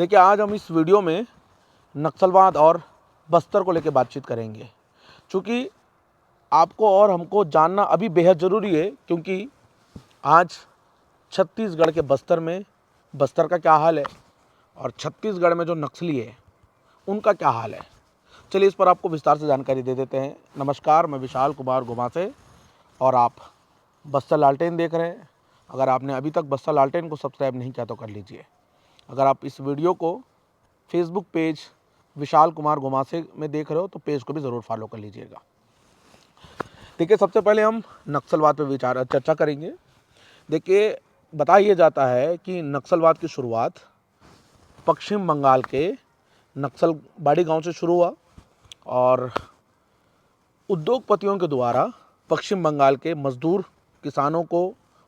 देखिए, आज हम इस वीडियो में नक्सलवाद और बस्तर को लेकर बातचीत करेंगे। चूँकि आपको और हमको जानना अभी बेहद ज़रूरी है, क्योंकि आज छत्तीसगढ़ के बस्तर का क्या हाल है और छत्तीसगढ़ में जो नक्सली है उनका क्या हाल है। चलिए इस पर आपको विस्तार से जानकारी दे देते हैं। नमस्कार, मैं विशाल कुमार गोमासे और आप बस्तर लालटेन देख रहे हैं। अगर आपने अभी तक बस्तर लालटेन को सब्सक्राइब नहीं किया तो कर लीजिए। अगर आप इस वीडियो को फेसबुक पेज विशाल कुमार गोमासे में देख रहे हो तो पेज को भी ज़रूर फॉलो कर लीजिएगा। देखिए, सबसे पहले हम नक्सलवाद पर चर्चा करेंगे। देखिए, बताया जाता है कि नक्सलवाद की शुरुआत पश्चिम बंगाल के नक्सलबाड़ी गांव से शुरू हुआ और उद्योगपतियों के द्वारा पश्चिम बंगाल के मजदूर किसानों को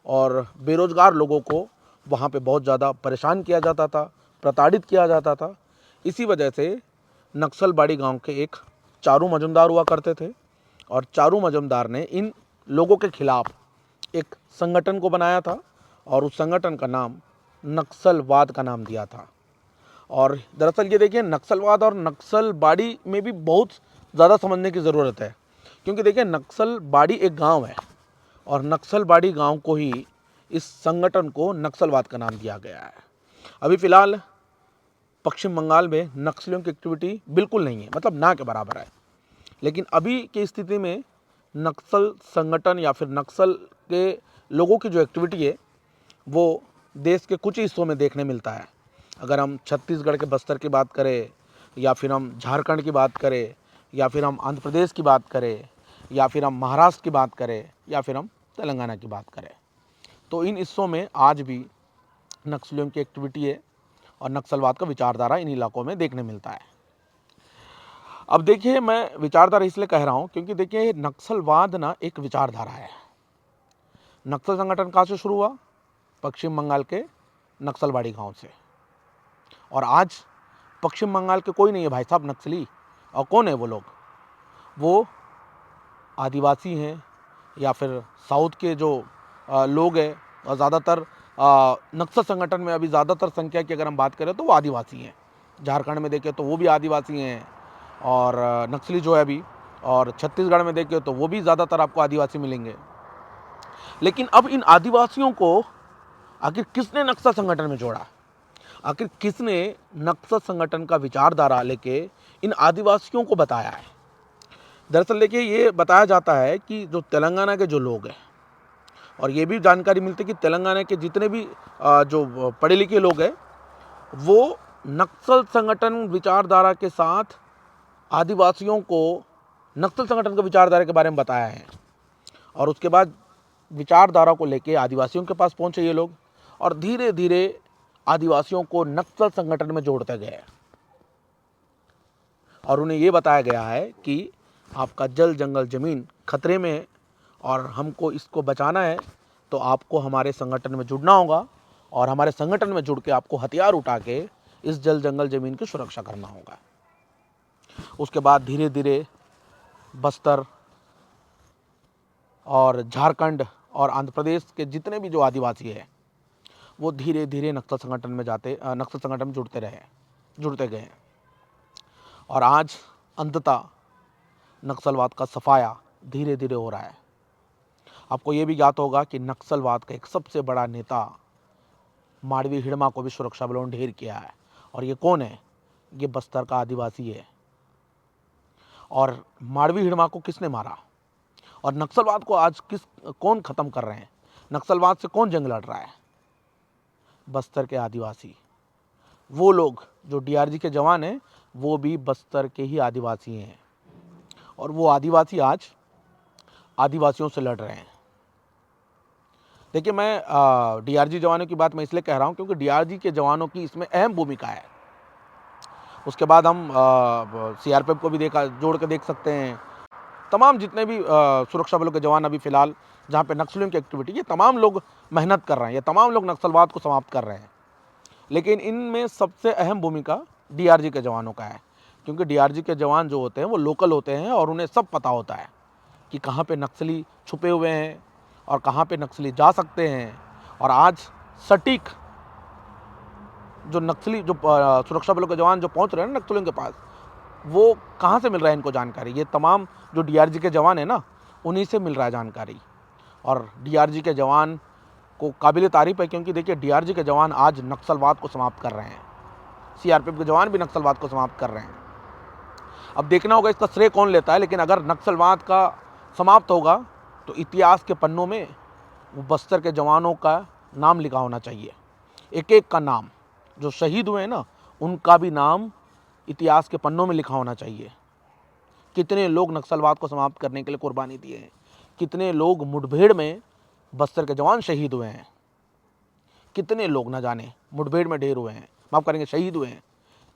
और बेरोजगार लोगों को वहाँ पे बहुत ज़्यादा परेशान किया जाता था, प्रताड़ित किया जाता था। इसी वजह से नक्सलबाड़ी गांव के एक चारू मजुमदार हुआ करते थे और चारू मजुमदार ने इन लोगों के खिलाफ एक संगठन को बनाया था और उस संगठन का नाम नक्सलवाद का नाम दिया था। और दरअसल ये देखिए, नक्सलवाद और नक्सलबाड़ी में भी बहुत ज़्यादा समझने की ज़रूरत है, क्योंकि देखिए नक्सलबाड़ी एक गांव है और नक्सलबाड़ी गांव को ही इस संगठन को नक्सलवाद का नाम दिया गया है। अभी फ़िलहाल पश्चिम बंगाल में नक्सलियों की एक्टिविटी बिल्कुल नहीं है, मतलब ना के बराबर है। लेकिन अभी की स्थिति में नक्सल संगठन या फिर नक्सल के लोगों की जो एक्टिविटी है वो देश के कुछ हिस्सों में देखने मिलता है। अगर हम छत्तीसगढ़ के बस्तर की बात करें या फिर हम झारखंड की बात करें या फिर हम आंध्र प्रदेश की बात करें या फिर हम महाराष्ट्र की बात करें या फिर हम तेलंगाना की बात करें, तो इन हिस्सों में आज भी नक्सलियों की एक्टिविटी है और नक्सलवाद का विचारधारा इन इलाकों में देखने मिलता है। अब देखिए, मैं विचारधारा इसलिए कह रहा हूँ क्योंकि देखिए नक्सलवाद ना एक विचारधारा है। नक्सल संगठन कहाँ से शुरू हुआ? पश्चिम बंगाल के नक्सलबाड़ी गांव से। और आज पश्चिम बंगाल के कोई नहीं है भाई साहब नक्सली। और कौन है वो लोग? वो आदिवासी हैं या फिर साउथ के जो लोग हैं। और ज़्यादातर नक्सल संगठन में अभी ज़्यादातर संख्या की अगर हम बात करें तो वो आदिवासी हैं। झारखंड में देखें तो वो भी आदिवासी हैं और नक्सली जो है अभी, और छत्तीसगढ़ में देखें तो वो भी ज़्यादातर आपको आदिवासी मिलेंगे। लेकिन अब इन आदिवासियों को आखिर किसने नक्सल संगठन में जोड़ा? आखिर किसने नक्सल संगठन का विचारधारा लेके इन आदिवासियों को बताया है? दरअसल देखिए, ये बताया जाता है कि जो तेलंगाना के जो लोग हैं, और ये भी जानकारी मिलती है कि तेलंगाना के जितने भी जो पढ़े लिखे लोग हैं वो नक्सल संगठन विचारधारा के साथ आदिवासियों को नक्सल संगठन के विचारधारा के बारे में बताया है। और उसके बाद विचारधारा को लेके आदिवासियों के पास पहुंचे ये लोग और धीरे धीरे आदिवासियों को नक्सल संगठन में जोड़ते गए और उन्हें ये बताया गया है कि आपका जल जंगल ज़मीन खतरे में है और हमको इसको बचाना है, तो आपको हमारे संगठन में जुड़ना होगा और हमारे संगठन में जुड़ के आपको हथियार उठा के इस जल जंगल ज़मीन की सुरक्षा करना होगा। उसके बाद धीरे धीरे बस्तर और झारखंड और आंध्र प्रदेश के जितने भी जो आदिवासी हैं वो धीरे धीरे नक्सल संगठन में जुड़ते गए और आज अंततः नक्सलवाद का सफाया धीरे धीरे हो रहा है। आपको ये भी ज्ञात होगा कि नक्सलवाद का एक सबसे बड़ा नेता माड़वी हिड़मा को भी सुरक्षा बलों ने ढेर किया है। और ये कौन है? ये बस्तर का आदिवासी है। और माड़वी हिड़मा को किसने मारा? और नक्सलवाद को आज कौन खत्म कर रहे हैं? नक्सलवाद से कौन जंग लड़ रहा है? बस्तर के आदिवासी। वो लोग जो डीआरजी के जवान हैं वो भी बस्तर के ही आदिवासी हैं और वो आदिवासी आज आदिवासियों से लड़ रहे हैं। देखिए, मैं डीआरजी जवानों की बात मैं इसलिए कह रहा हूँ क्योंकि डीआरजी के जवानों की इसमें अहम भूमिका है। उसके बाद हम सीआरपीएफ को भी जोड़ के देख सकते हैं। तमाम जितने भी सुरक्षा बलों के जवान अभी फ़िलहाल जहाँ पे नक्सलियों की एक्टिविटी, ये तमाम लोग मेहनत कर रहे हैं, ये तमाम लोग नक्सलवाद को समाप्त कर रहे हैं। लेकिन इनमें सबसे अहम भूमिका डीआरजी के जवानों का है, क्योंकि डीआरजी के जवान जो होते हैं वो लोकल होते हैं और उन्हें सब पता होता है कि कहाँ पे नक्सली छुपे हुए हैं और कहाँ पे नक्सली जा सकते हैं। और आज सटीक जो नक्सली जो सुरक्षा बलों के जवान जो पहुंच रहे हैं ना नक्सलियों के पास, वो कहाँ से मिल रहा है इनको जानकारी? ये तमाम जो डीआरजी के जवान है ना, उन्हीं से मिल रहा है जानकारी। और डीआरजी के जवान को काबिल तारीफ है, क्योंकि देखिए डीआरजी के जवान आज नक्सलवाद को समाप्त कर रहे हैं, सीआरपीएफ के जवान भी नक्सलवाद को समाप्त कर रहे हैं। अब देखना होगा इसका श्रेय कौन लेता है, लेकिन अगर नक्सलवाद का समाप्त होगा तो इतिहास के पन्नों में वो बस्तर के जवानों का नाम लिखा होना चाहिए। एक एक का नाम, जो शहीद हुए हैं ना, उनका भी नाम इतिहास के पन्नों में लिखा होना चाहिए। कितने लोग नक्सलवाद को समाप्त करने के लिए कुर्बानी दिए हैं, कितने लोग मुठभेड़ में बस्तर के जवान शहीद हुए हैं, कितने लोग न जाने मुठभेड़ में ढेर हुए हैं, माफ़ करेंगे शहीद हुए हैं,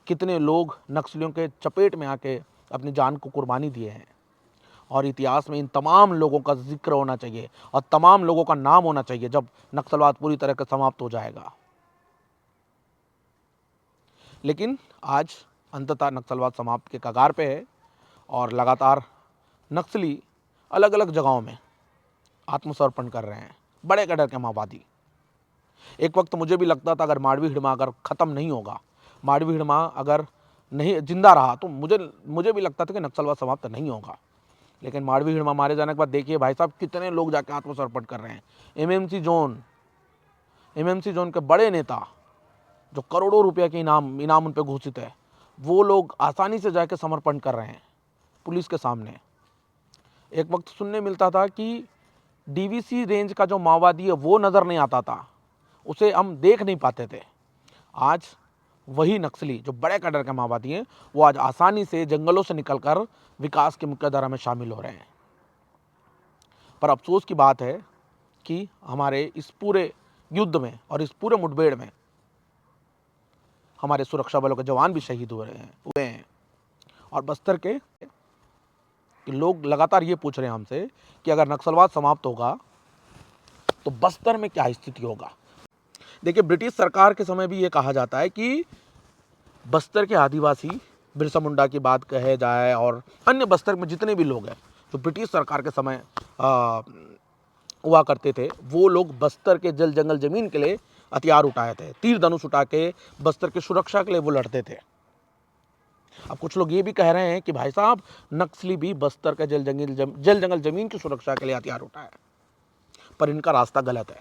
कितने लोग नक्सलियों के चपेट में आके अपनी जान को कुर्बानी दिए हैं। और इतिहास में इन तमाम लोगों का जिक्र होना चाहिए और तमाम लोगों का नाम होना चाहिए जब नक्सलवाद पूरी तरह से समाप्त हो जाएगा। लेकिन आज अंततः नक्सलवाद समाप्त के कगार पे है और लगातार नक्सली अलग अलग जगहों में आत्मसमर्पण कर रहे हैं, बड़े कैडर के माओवादी। एक वक्त मुझे भी लगता था अगर माड़वी हिड़मा अगर ख़त्म नहीं होगा, माड़वी हिड़मा अगर नहीं जिंदा रहा, तो मुझे भी लगता था कि नक्सलवाद समाप्त नहीं होगा। लेकिन माड़वी हिड़मा मारे जाने के बाद देखिए भाई साहब कितने लोग जाके आत्मसमर्पण कर रहे हैं। एमएमसी जोन के बड़े नेता जो करोड़ों रुपए के इनाम उन पर घोषित है, वो लोग आसानी से जाके समर्पण कर रहे हैं पुलिस के सामने। एक वक्त सुनने मिलता था कि डीवीसी रेंज का जो माओवादी है वो नज़र नहीं आता था, उसे हम देख नहीं पाते थे। आज वही नक्सली जो बड़े कैडर के माओवादी हैं, वो आज आसानी से जंगलों से निकलकर विकास की मुख्यधारा में शामिल हो रहे हैं। पर अफसोस की बात है कि हमारे इस पूरे युद्ध में और इस पूरे मुठभेड़ में हमारे सुरक्षा बलों के जवान भी शहीद हुए हैं। और बस्तर के लोग लगातार ये पूछ रहे हैं हमसे कि अगर नक्सलवाद समाप्त होगा तो बस्तर में क्या स्थिति होगा। देखिए ब्रिटिश सरकार के समय भी ये कहा जाता है कि बस्तर के आदिवासी, बिरसा मुंडा की बात कहे जाए और अन्य बस्तर में जितने भी लोग हैं जो ब्रिटिश सरकार के समय हुआ करते थे, वो लोग बस्तर के जल जंगल जमीन के लिए हथियार उठाए थे, तीर धनुष उठा के बस्तर की सुरक्षा के लिए वो लड़ते थे। अब कुछ लोग ये भी कह रहे हैं कि भाई साहब नक्सली भी बस्तर के जल जंगल जमीन की सुरक्षा के लिए हथियार उठाए, पर इनका रास्ता गलत है।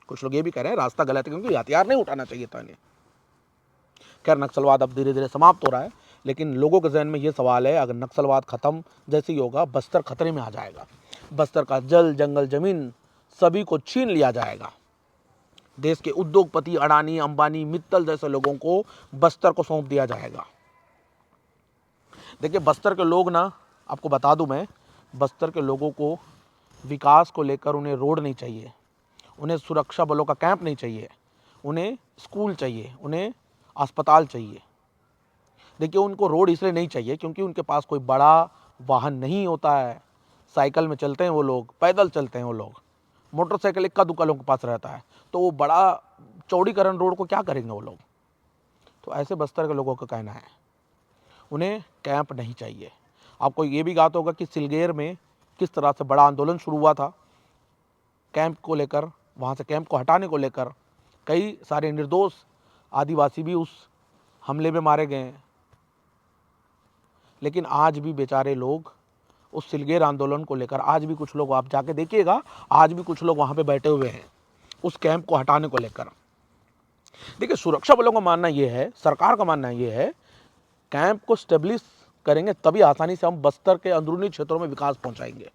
कुछ लोग ये भी कह रहे हैं रास्ता गलत है क्योंकि हथियार नहीं उठाना चाहिए था इन्हें। खैर नक्सलवाद अब धीरे धीरे समाप्त हो रहा है, लेकिन लोगों के जहन में ये सवाल है अगर नक्सलवाद खत्म जैसे ही होगा, बस्तर खतरे में आ जाएगा, बस्तर का जल जंगल जमीन सभी को छीन लिया जाएगा। देश के उद्योगपति अडानी, अंबानी, मित्तल जैसे लोगों को बस्तर को सौंप दिया जाएगा। देखिए बस्तर के लोग ना, आपको बता दूं मैं, बस्तर के लोगों को विकास को लेकर उन्हें रोड नहीं चाहिए, उन्हें सुरक्षा बलों का कैंप नहीं चाहिए, उन्हें स्कूल चाहिए, उन्हें अस्पताल चाहिए। देखिए उनको रोड इसलिए नहीं चाहिए क्योंकि उनके पास कोई बड़ा वाहन नहीं होता है, साइकिल में चलते हैं वो लोग, पैदल चलते हैं वो लोग, मोटरसाइकिल इक्का दुक्का लोगों के पास रहता है, तो वो बड़ा चौड़ीकरण रोड को क्या करेंगे वो लोग। तो ऐसे बस्तर के लोगों का कहना है उन्हें कैंप नहीं चाहिए। आपको ये भी बात होगा कि सिलगेर में किस तरह से बड़ा आंदोलन शुरू हुआ था कैंप को लेकर, वहाँ से कैंप को हटाने को लेकर कई सारे निर्दोष आदिवासी भी उस हमले में मारे गए हैं। लेकिन आज भी बेचारे लोग उस सिलगेर आंदोलन को लेकर, आज भी कुछ लोग, आप जाके देखिएगा, आज भी कुछ लोग वहाँ पे बैठे हुए हैं उस कैंप को हटाने को लेकर। देखिए सुरक्षा बलों का मानना ये है, सरकार का मानना ये है, कैंप को स्टेब्लिश करेंगे तभी आसानी से हम बस्तर के अंदरूनी क्षेत्रों में विकास पहुंचाएंगे।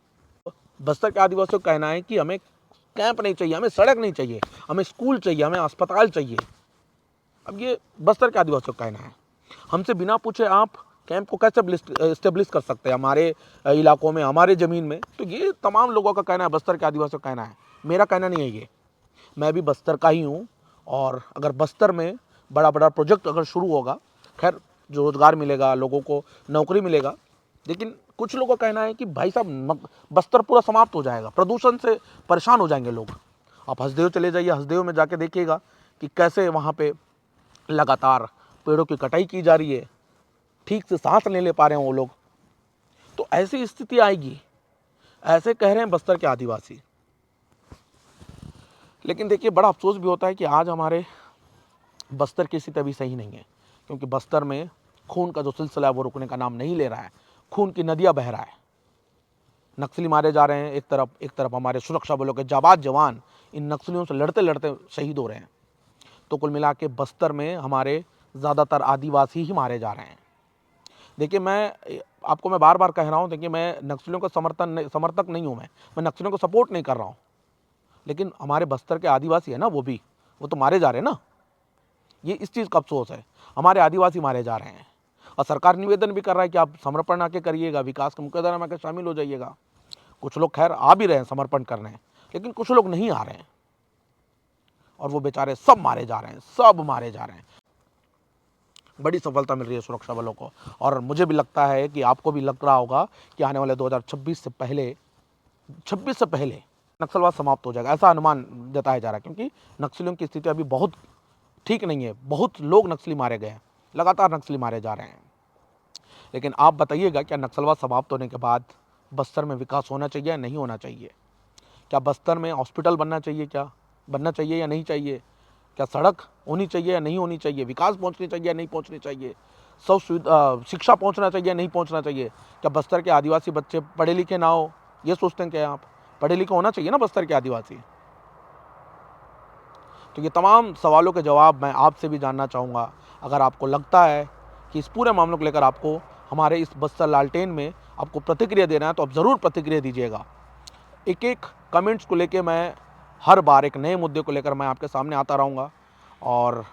बस्तर के आदिवासियों का कहना है कि हमें कैंप नहीं चाहिए, हमें सड़क नहीं चाहिए, हमें स्कूल चाहिए, हमें अस्पताल चाहिए। अब ये बस्तर के आदिवासियों का कहना है। हमसे बिना पूछे आप कैंप को कैसे स्टेब्लिश कर सकते हैं हमारे इलाकों में, हमारे ज़मीन में। तो ये तमाम लोगों का कहना है, बस्तर के आदिवासियों का कहना है, मेरा कहना नहीं है ये। मैं भी बस्तर का ही हूँ और अगर बस्तर में बड़ा बड़ा प्रोजेक्ट अगर शुरू होगा, खैर जो रोज़गार मिलेगा, लोगों को नौकरी मिलेगा। लेकिन कुछ लोगों का कहना है कि भाई साहब बस्तर पूरा समाप्त हो जाएगा, प्रदूषण से परेशान हो जाएंगे लोग। आप हसदेव चले जाइए, हसदेव में जाके देखिएगा कि कैसे वहाँ पे लगातार पेड़ों की कटाई की जा रही है, ठीक से सांस नहीं ले पा रहे हैं वो लोग। तो ऐसी स्थिति आएगी, ऐसे कह रहे हैं बस्तर के आदिवासी। लेकिन देखिए बड़ा अफसोस भी होता है कि आज हमारे बस्तर की स्थिति अभी सही नहीं है, क्योंकि बस्तर में खून का जो सिलसिला है वो रुकने का नाम नहीं ले रहा है। खून की नदियाँ बह रहा है, नक्सली मारे जा रहे हैं एक तरफ हमारे सुरक्षा बलों के जाबाज जवान इन नक्सलियों से लड़ते लड़ते शहीद हो रहे हैं। तो कुल मिला के बस्तर में हमारे ज़्यादातर आदिवासी ही मारे जा रहे हैं। देखिए, मैं बार बार कह रहा हूँ, देखिए मैं नक्सलियों का समर्थक नहीं हूँ, मैं नक्सलियों को सपोर्ट नहीं कर रहा हूँ, लेकिन हमारे बस्तर के आदिवासी है ना, वो तो मारे जा रहे हैं ना। ये इस चीज़ का अफसोस है, हमारे आदिवासी मारे जा रहे हैं। और सरकार निवेदन भी कर रहा है कि आप समर्पण आके करिएगा, विकास के मुख्यधारा में आके शामिल हो जाइएगा। कुछ लोग खैर आ भी रहे हैं समर्पण करने, लेकिन कुछ लोग नहीं आ रहे हैं, और वो बेचारे सब मारे जा रहे हैं। बड़ी सफलता मिल रही है सुरक्षा बलों को, और मुझे भी लगता है कि आपको भी लग रहा होगा कि आने वाले 2026 से पहले नक्सलवाद समाप्त हो जाएगा, ऐसा अनुमान जताया जा रहा है। क्योंकि नक्सलियों की स्थिति अभी बहुत ठीक नहीं है, बहुत लोग नक्सली मारे गए हैं, लगातार नक्सली मारे जा रहे हैं। लेकिन आप बताइएगा, क्या नक्सलवाद समाप्त होने के बाद बस्तर में विकास होना चाहिए या नहीं होना चाहिए? क्या बस्तर में हॉस्पिटल बनना चाहिए या नहीं चाहिए? क्या सड़क होनी चाहिए या नहीं होनी चाहिए? विकास पहुंचनी चाहिए या नहीं पहुंचनी चाहिए? शिक्षा पहुंचना चाहिए या नहीं पहुंचना चाहिए? क्या बस्तर के आदिवासी बच्चे पढ़े लिखे ना हो, ये सोचते हैं क्या आप? पढ़े लिखे होना चाहिए ना बस्तर के आदिवासी। तो ये तमाम सवालों के जवाब मैं आपसे भी जानना चाहूँगा। अगर आपको लगता है कि इस पूरे मामले को लेकर आपको हमारे इस बस्तर लालटेन में आपको प्रतिक्रिया देना है, तो आप ज़रूर प्रतिक्रिया दीजिएगा। एक एक कमेंट्स को लेकर मैं हर बार एक नए मुद्दे को लेकर मैं आपके सामने आता रहूँगा, और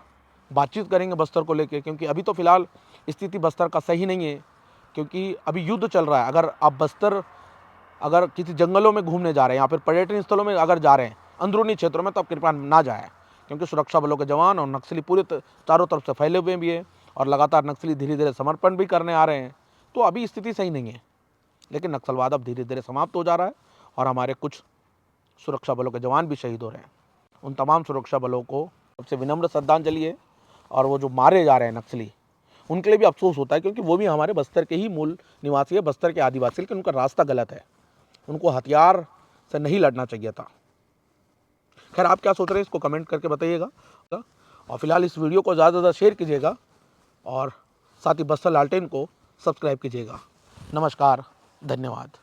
बातचीत करेंगे बस्तर को लेकर। क्योंकि अभी तो फ़िलहाल स्थिति बस्तर का सही नहीं है, क्योंकि अभी युद्ध चल रहा है। अगर किसी जंगलों में घूमने जा रहे हैं या फिर पर्यटन स्थलों में अगर जा रहे हैं अंदरूनी क्षेत्रों में, तो आप कृपया ना जाएं, क्योंकि सुरक्षा बलों के जवान और नक्सली पूरे चारों तरफ से फैले हुए भी हैं, और लगातार नक्सली धीरे धीरे समर्पण भी करने आ रहे हैं। तो अभी स्थिति सही नहीं है, लेकिन नक्सलवाद अब धीरे धीरे समाप्त हो जा रहा है, और हमारे कुछ सुरक्षा बलों के जवान भी शहीद हो रहे हैं। उन तमाम सुरक्षा बलों को सबसे विनम्र श्रद्धांजलि है। और वो जो मारे जा रहे हैं नक्सली, उनके लिए भी अफसोस होता है, क्योंकि वो भी हमारे बस्तर के ही मूल निवासी है, बस्तर के आदिवासी, लेकिन उनका रास्ता गलत है, उनको हथियार से नहीं लड़ना चाहिए था। खैर, आप क्या सोच रहे हैं इसको कमेंट करके बताइएगा, और फिलहाल इस वीडियो को ज़्यादा से ज़्यादा शेयर कीजिएगा, और साथ ही बस्तर लालटेन को सब्सक्राइब कीजिएगा। नमस्कार, धन्यवाद।